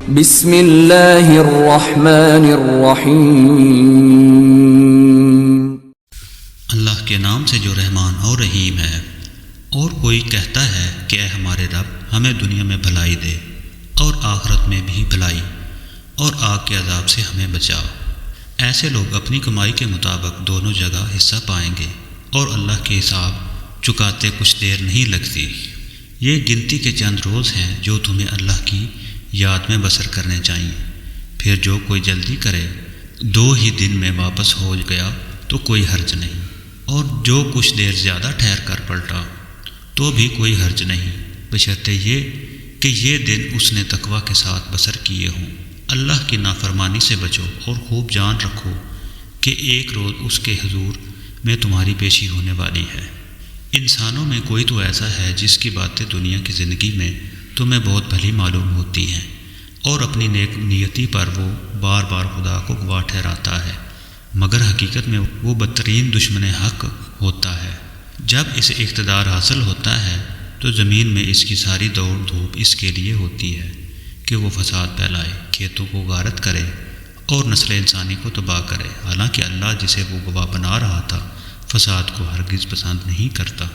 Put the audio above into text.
بسم اللہ الرحمن الرحیم، اللہ کے نام سے جو رحمان اور رحیم ہے۔ اور کوئی کہتا ہے کہ اے ہمارے رب، ہمیں دنیا میں بھلائی دے اور آخرت میں بھی بھلائی، اور آگ کے عذاب سے ہمیں بچا۔ ایسے لوگ اپنی کمائی کے مطابق دونوں جگہ حصہ پائیں گے، اور اللہ کے حساب چکاتے کچھ دیر نہیں لگتی۔ یہ گنتی کے چند روز ہیں جو تمہیں اللہ کی یاد میں بسر کرنے چاہیے۔ پھر جو کوئی جلدی کرے 2 ہی دن میں واپس ہو گیا تو کوئی حرج نہیں، اور جو کچھ دیر زیادہ ٹھہر کر پلٹا تو بھی کوئی حرج نہیں، بشرطے یہ کہ یہ دن اس نے تقوی کے ساتھ بسر کیے ہوں۔ اللہ کی نافرمانی سے بچو اور خوب جان رکھو کہ ایک روز اس کے حضور میں تمہاری پیشی ہونے والی ہے۔ انسانوں میں کوئی تو ایسا ہے جس کی باتیں دنیا کی زندگی میں تمہیں بہت بھلی معلوم ہوتی ہیں، اور اپنی نیک نیتی پر وہ بار بار خدا کو گواہ ٹھہراتا ہے، مگر حقیقت میں وہ بدترین دشمن حق ہوتا ہے۔ جب اسے اقتدار حاصل ہوتا ہے تو زمین میں اس کی ساری دوڑ دھوپ اس کے لیے ہوتی ہے کہ وہ فساد پھیلائے، کھیتوں کو غارت کرے اور نسل انسانی کو تباہ کرے، حالانکہ اللہ جسے وہ گواہ بنا رہا تھا فساد کو ہرگز پسند نہیں کرتا۔